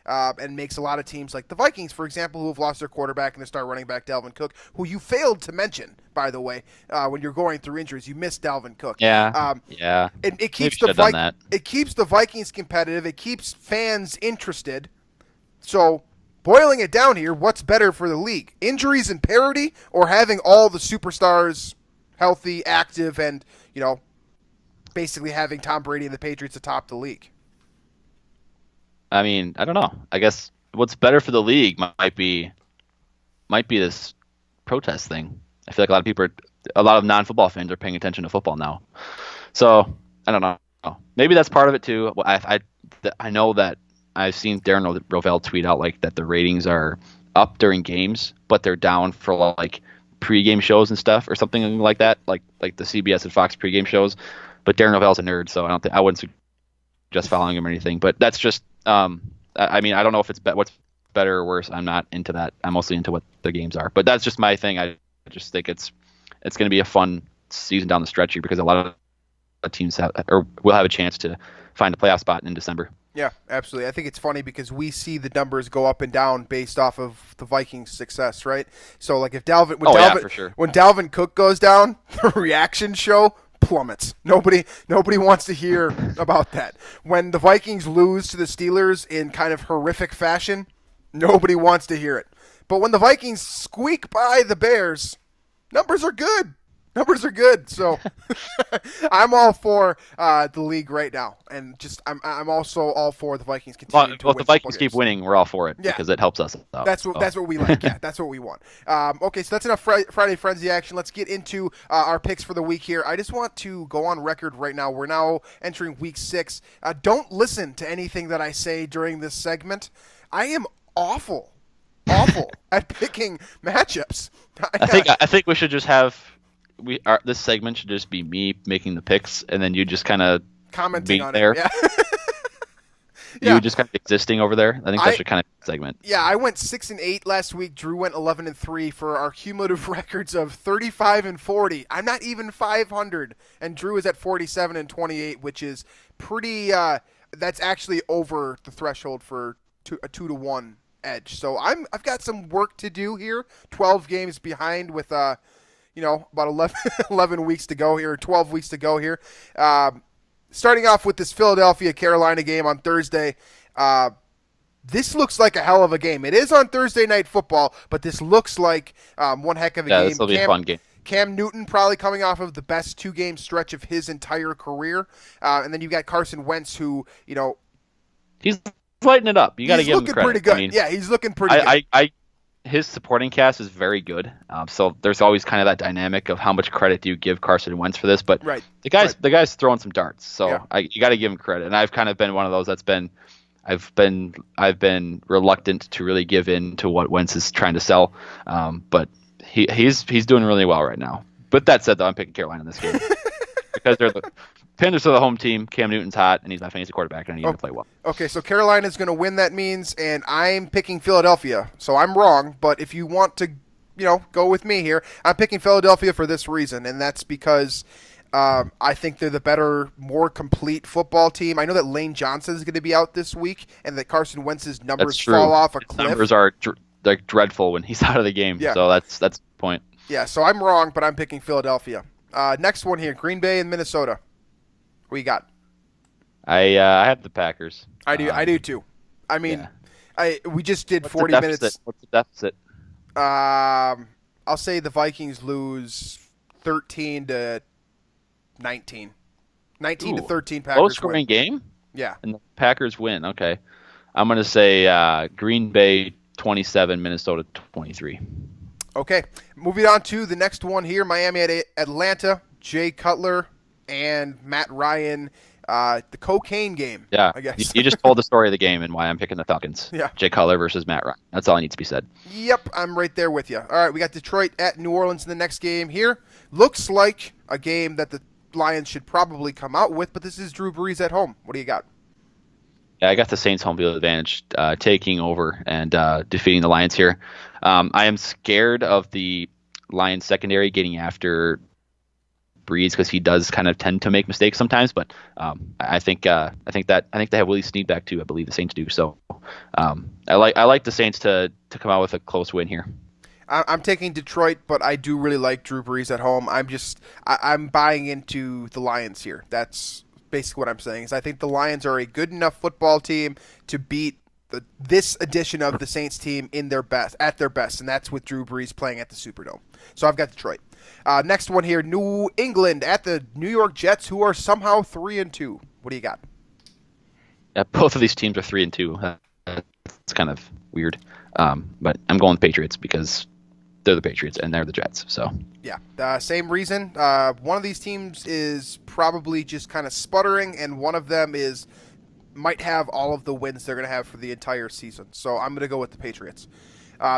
And makes a lot of teams like the Vikings, for example, who have lost their quarterback and their star running back, Dalvin Cook, who you failed to mention, by the way, when you're going through injuries. You missed Dalvin Cook. Yeah. It keeps it keeps the Vikings competitive. It keeps fans interested. So, boiling it down here, what's better for the league? Injuries and parity, or having all the superstars healthy, active, and, basically having Tom Brady and the Patriots atop the league? I don't know. I guess what's better for the league might be this protest thing. I feel like a lot of non-football fans are paying attention to football now. So I don't know. Maybe that's part of it too. I know that I've seen Darren Rovell tweet out that the ratings are up during games, but they're down for pregame shows and stuff or something like that, like the CBS and Fox pregame shows. But Darren Rovell's a nerd, so I wouldn't suggest following him or anything. But that's just. I don't know if it's what's better or worse. I'm not into that. I'm mostly into what the games are. But that's just my thing. I just think it's going to be a fun season down the stretch here because a lot of teams will have a chance to find a playoff spot in December. Yeah, absolutely. I think it's funny because we see the numbers go up and down based off of the Vikings' success, right? So, if for sure. When Dalvin Cook goes down, the reaction show plummets. Nobody wants to hear about that. When the Vikings lose to the Steelers in kind of horrific fashion, nobody wants to hear it. But when the Vikings squeak by the Bears, numbers are good. So I'm all for the league right now, and I'm also all for the Vikings continuing to win. If the Vikings keep winning, we're all for it because it helps us out. That's what we like. Yeah, that's what we want. Okay, so that's enough Friday Frenzy action. Let's get into our picks for the week here. I just want to go on record right now. We're now entering week 6. Don't listen to anything that I say during this segment. I am awful at picking matchups. I think we should just have. This segment should just be me making the picks, and then you just kind of commenting on there. It. Yeah. You just kind of existing over there. I think that's your kind of segment. Yeah, I went 6-8 last week. Drew went 11-3 for our cumulative records of 35-40. I'm not even 500, and Drew is at 47-28, which is pretty. That's actually over the threshold for a 2-1 edge. So I've got some work to do here. 12 games behind with about 11 weeks to go here, 12 weeks to go here. Starting off with this Philadelphia-Carolina game on Thursday. This looks like a hell of a game. It is on Thursday Night Football, but this looks like one heck of a game. Yeah, this will be a fun game. Cam Newton probably coming off of the best 2-game stretch of his entire career. And then you've got Carson Wentz who, He's lighting it up. You got to give him credit. He's looking pretty good. I mean, yeah, he's looking pretty good. His supporting cast is very good. So there's always kind of that dynamic of how much credit do you give Carson Wentz for this. But the guy's throwing some darts. So you got to give him credit. And I've kind of been one of those I've been reluctant to really give in to what Wentz is trying to sell. But he's doing really well right now. But that said, though, I'm picking Carolina in this game because Panthers are the home team. Cam Newton's hot, and he's my fantasy quarterback, and I need him to play well. Okay, so Carolina's going to win, that means, and I'm picking Philadelphia. So I'm wrong, but if you want to, go with me here, I'm picking Philadelphia for this reason, and that's because I think they're the better, more complete football team. I know that Lane Johnson is going to be out this week, and that Carson Wentz's numbers fall off a cliff. Numbers are dreadful when he's out of the game, so that's the point. Yeah, so I'm wrong, but I'm picking Philadelphia. Next one here, Green Bay and Minnesota. What you got? I have the Packers. I do too. I mean, we just did 40 minutes. What's the deficit? I'll say the Vikings lose 13-19. 19-13 Packers low scoring game? Yeah. And the Packers win. Okay. I'm going to say Green Bay 27, Minnesota 23. Okay. Moving on to the next one here, Miami at Atlanta. Jay Cutler and Matt Ryan, the cocaine game. Yeah, I guess. You just told the story of the game and why I'm picking the Falcons. Yeah. Jay Cutler versus Matt Ryan. That's all I need to be said. Yep, I'm right there with you. All right, we got Detroit at New Orleans in the next game here. Looks like a game that the Lions should probably come out with, but this is Drew Brees at home. What do you got? Yeah, I got the Saints home field advantage, taking over and defeating the Lions here. I am scared of the Lions secondary getting after Brees because he does kind of tend to make mistakes sometimes, but I think they have Willie Snead back too. I believe the Saints do. So I like the Saints to come out with a close win here. I'm taking Detroit, but I do really like Drew Brees at home. I'm buying into the Lions here. That's basically what I'm saying. Is I think the Lions are a good enough football team to beat this edition of the Saints team at their best, and that's with Drew Brees playing at the Superdome. So I've got Detroit. Next one here, New England at the New York Jets, who are somehow 3-2. What do you got? Yeah, both of these teams are 3-2. It's kind of weird, but I'm going with Patriots because they're the Patriots and they're the Jets. So yeah, same reason. One of these teams is probably just kind of sputtering, and one of them might have all of the wins they're going to have for the entire season. So I'm going to go with the Patriots.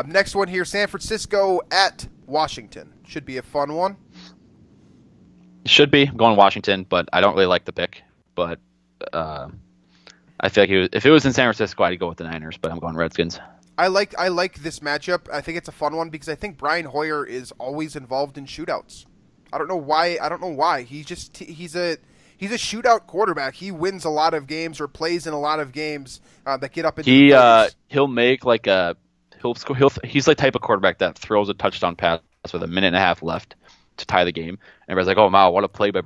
Next one here, San Francisco at Washington. Should be a fun one. Should be. I'm going Washington, but I don't really like the pick. But I feel like if it was in San Francisco, I'd go with the Niners, but I'm going Redskins. I like this matchup. I think it's a fun one because I think Brian Hoyer is always involved in shootouts. I don't know why. He's a shootout quarterback. He wins a lot of games or plays in a lot of games that get up into he'll make like a he's like type of quarterback that throws a touchdown pass with a minute and a half left to tie the game. And everybody's like, "Oh wow, what a play by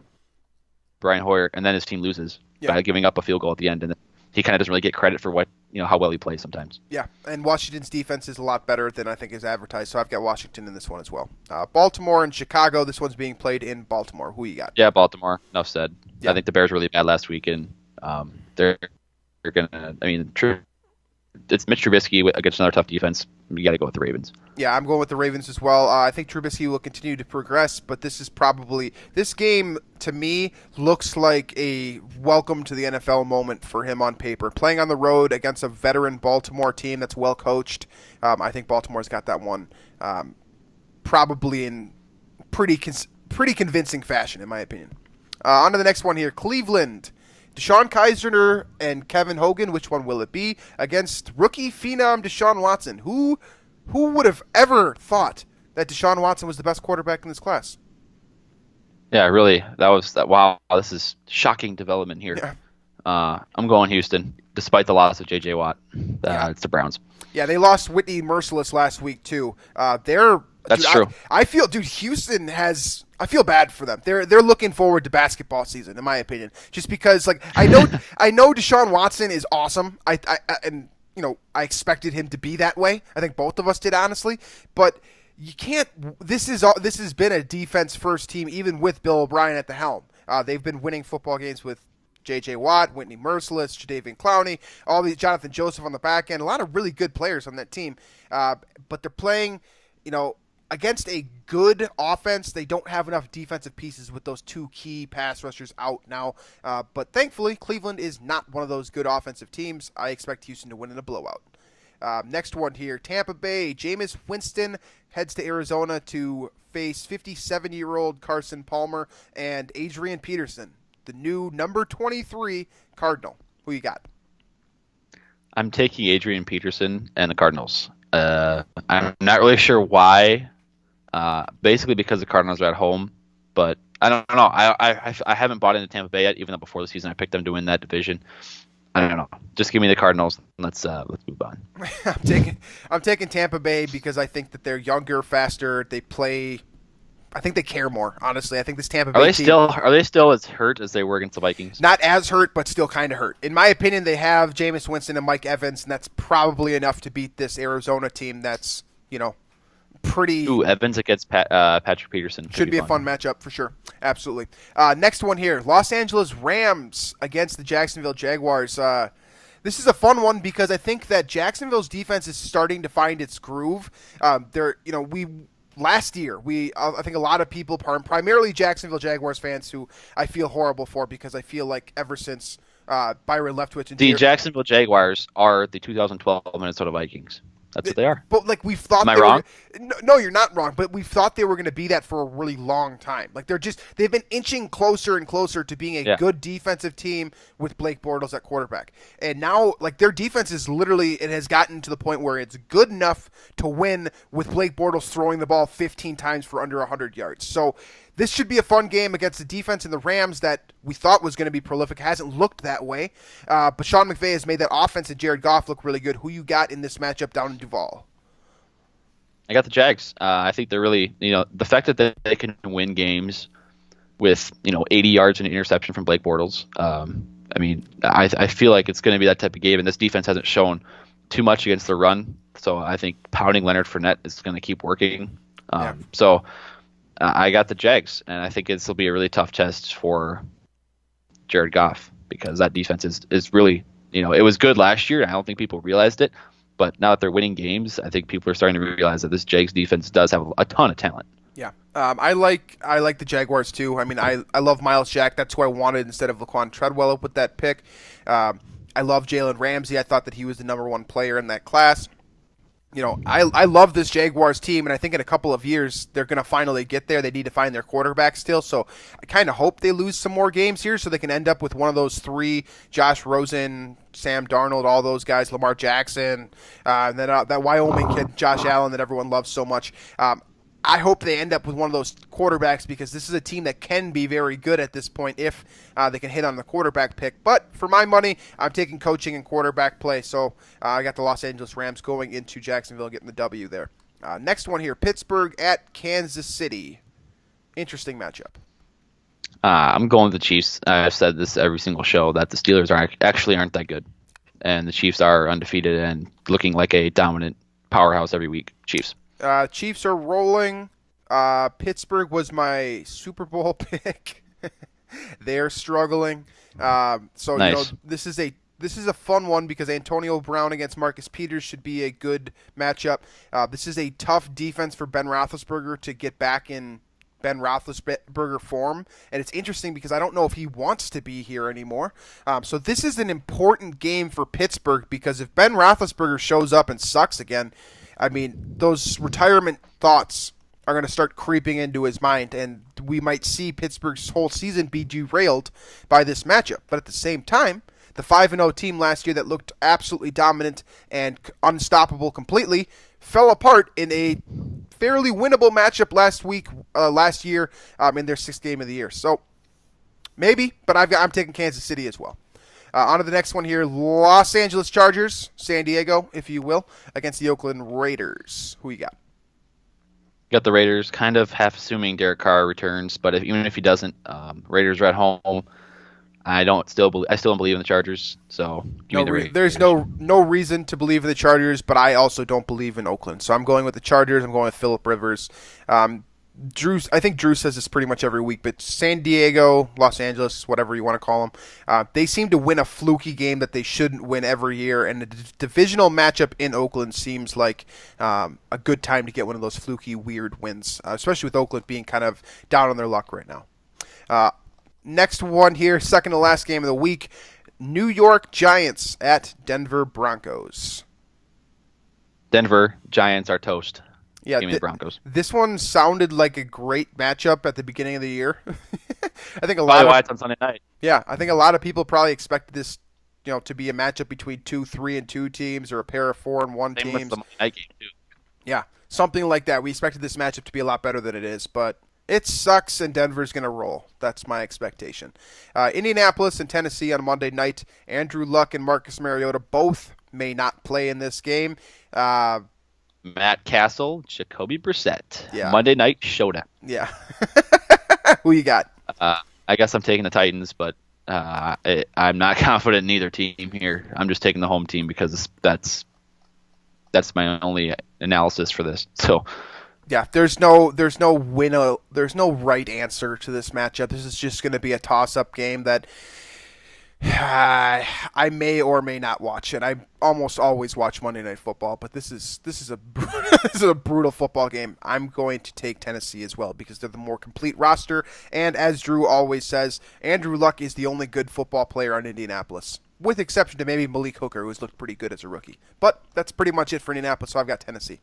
Brian Hoyer!" And then his team loses by giving up a field goal at the end, and then he kind of doesn't really get credit for how well he plays sometimes. Yeah, and Washington's defense is a lot better than I think is advertised, so I've got Washington in this one as well. Baltimore and Chicago. This one's being played in Baltimore. Who you got? Yeah, Baltimore. Enough said. Yeah. I think the Bears were really bad last week, and they're gonna. I mean, it's Mitch Trubisky against another tough defense. You got to go with the Ravens. Yeah, I'm going with the Ravens as well. I think Trubisky will continue to progress, but this game to me looks like a welcome to the NFL moment for him on paper. Playing on the road against a veteran Baltimore team that's well coached, I think Baltimore's got that one probably in pretty convincing fashion, in my opinion. On to the next one here, Cleveland. Deshaun Kaiser and Kevin Hogan, which one will it be? Against rookie phenom Deshaun Watson. Who would have ever thought that Deshaun Watson was the best quarterback in this class? Yeah, really. Wow, this is shocking development here. Yeah. I'm going Houston, despite the loss of J.J. Watt. It's the Browns. Yeah, they lost Whitney Merciless last week, too. That's true. I feel, Houston has. I feel bad for them. They're looking forward to basketball season, in my opinion. Just because, I know Deshaun Watson is awesome. I expected him to be that way. I think both of us did, honestly. But you can't. This has been a defense first team, even with Bill O'Brien at the helm. They've been winning football games with J.J. Watt, Whitney Merciless, Jadeveon Clowney, all these, Jonathan Joseph on the back end. A lot of really good players on that team. But they're playing, against a good offense. They don't have enough defensive pieces with those two key pass rushers out now. But thankfully, Cleveland is not one of those good offensive teams. I expect Houston to win in a blowout. Next one here, Tampa Bay. Jameis Winston heads to Arizona to face 57-year-old Carson Palmer and Adrian Peterson, the new number 23 Cardinal. Who you got? I'm taking Adrian Peterson and the Cardinals. I'm not really sure why. Basically because the Cardinals are at home, but I don't know. I haven't bought into Tampa Bay yet, even though before the season I picked them to win that division. I don't know. Just give me the Cardinals. Let's move on. I'm taking Tampa Bay because I think that they're younger, faster. They play. I think they care more. Honestly, I think this Tampa Bay Are they still as hurt as they were against the Vikings? Not as hurt, but still kind of hurt. In my opinion, they have Jameis Winston and Mike Evans, and that's probably enough to beat this Arizona team. That's pretty. Ooh, Evans against Patrick Peterson should be a fun matchup for sure. Absolutely. Next one here, Los Angeles Rams against the Jacksonville Jaguars. This is a fun one because I think that Jacksonville's defense is starting to find its groove. Last year, I think a lot of people, primarily Jacksonville Jaguars fans, who I feel horrible for because I feel like ever since Byron Leftwich and the Jacksonville Jaguars are the 2012 Minnesota Vikings. That's what they are. But we've thought. Am I wrong? No, you're not wrong. But we've thought they were going to be that for a really long time. They've been inching closer and closer to being a good defensive team with Blake Bortles at quarterback. And now, their defense is literally, it has gotten to the point where it's good enough to win with Blake Bortles throwing the ball 15 times for under 100 yards. So this should be a fun game against the defense in the Rams that we thought was going to be prolific. Hasn't looked that way. But Sean McVay has made that offense and Jared Goff look really good. Who you got in this matchup down in Duval? I got the Jags. I think they're really, the fact that they can win games with, 80 yards and an interception from Blake Bortles. I feel like it's going to be that type of game, and this defense hasn't shown too much against the run. So I think pounding Leonard Fournette is going to keep working. So I got the Jags, and I think this will be a really tough test for Jared Goff because that defense is really, it was good last year. I don't think people realized it, but now that they're winning games, I think people are starting to realize that this Jags defense does have a ton of talent. Yeah, I like the Jaguars too. I mean, I love Miles Jack. That's who I wanted instead of Laquan Treadwell with that pick. I love Jalen Ramsey. I thought that he was the number one player in that class. I love this Jaguars team, and I think in a couple of years they're going to finally get there. They need to find their quarterback still, so I kind of hope they lose some more games here so they can end up with one of those three, Josh Rosen, Sam Darnold, all those guys, Lamar Jackson, and then that Wyoming kid, Josh Allen, that everyone loves so much. I hope they end up with one of those quarterbacks because this is a team that can be very good at this point if they can hit on the quarterback pick. But for my money, I'm taking coaching and quarterback play. So I got the Los Angeles Rams going into Jacksonville, getting the W there. Next one here, Pittsburgh at Kansas City. Interesting matchup. I'm going with the Chiefs. I've said this every single show that the Steelers aren't that good. And the Chiefs are undefeated and looking like a dominant powerhouse every week. Chiefs. Chiefs are rolling. Pittsburgh was my Super Bowl pick. They're struggling. So nice. This is a fun one because Antonio Brown against Marcus Peters should be a good matchup. This is a tough defense for Ben Roethlisberger to get back in Ben Roethlisberger form, and it's interesting because I don't know if he wants to be here anymore. So this is an important game for Pittsburgh because if Ben Roethlisberger shows up and sucks again, I mean, those retirement thoughts are going to start creeping into his mind, and we might see Pittsburgh's whole season be derailed by this matchup. But at the same time, the 5-0 team last year that looked absolutely dominant and unstoppable completely fell apart in a fairly winnable matchup last year in their sixth game of the year. So maybe, but I'm taking Kansas City as well. On to the next one here, Los Angeles Chargers, San Diego, if you will, against the Oakland Raiders. Who you got? Got the Raiders, kind of half assuming Derek Carr returns, but even if he doesn't, Raiders are at home. I still don't believe in the Chargers, so give me the Raiders. There's no reason to believe in the Chargers, but I also don't believe in Oakland. So I'm going with the Chargers. I'm going with Phillip Rivers. I think Drew says this pretty much every week, but San Diego, Los Angeles, whatever you want to call them, they seem to win a fluky game that they shouldn't win every year, and the divisional matchup in Oakland seems like a good time to get one of those fluky, weird wins, especially with Oakland being kind of down on their luck right now. Next one here, second to last game of the week, New York Giants at Denver Broncos. Denver Giants are toast. Yeah, Give me the Broncos. This one sounded like a great matchup at the beginning of the year. I think why it's on Sunday night. Yeah, I think a lot of people probably expected this, to be a matchup between 2 3-2 teams or a pair of 4-1 teams. Same with the Monday night game too. Yeah, something like that. We expected this matchup to be a lot better than it is, but it sucks and Denver's going to roll. That's my expectation. Indianapolis and Tennessee on Monday night. Andrew Luck and Marcus Mariota both may not play in this game. Matt Castle, Jacoby Brissett. Yeah. Monday night showdown. Yeah. Who you got? I guess I'm taking the Titans, but I'm not confident in either team here. I'm just taking the home team because that's my only analysis for this. So, yeah, there's no right answer to this matchup. This is just going to be a toss-up game that I may or may not watch, and I almost always watch Monday Night Football. But this is a this is a brutal football game. I'm going to take Tennessee as well because they're the more complete roster, and as Drew always says, Andrew Luck is the only good football player on Indianapolis, with exception to maybe Malik Hooker, who's looked pretty good as a rookie. But that's pretty much it for Indianapolis. So I've got Tennessee,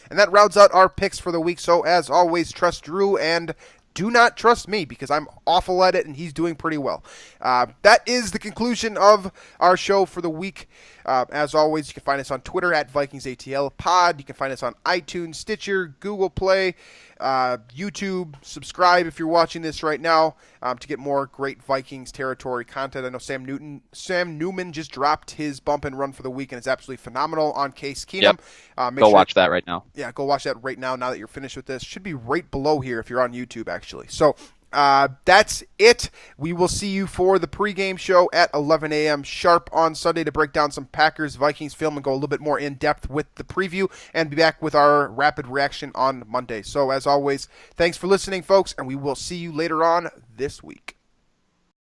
and that rounds out our picks for the week. So as always, trust Drew and do not trust me because I'm awful at it and he's doing pretty well. That is the conclusion of our show for the week. As always, you can find us on Twitter at VikingsATL Pod. You can find us on iTunes, Stitcher, Google Play, YouTube. Subscribe if you're watching this right now to get more great Vikings Territory content. I know Sam Newman just dropped his bump and run for the week and it's absolutely phenomenal on Case Keenum. Yep. Go watch that right now. Yeah, go watch that right now that you're finished with this. Should be right below here if you're on YouTube, actually. So that's it. We will see you for the pregame show at 11 a.m. sharp on Sunday to break down some Packers-Vikings film and go a little bit more in-depth with the preview and be back with our rapid reaction on Monday. So as always, thanks for listening, folks, and we will see you later on this week.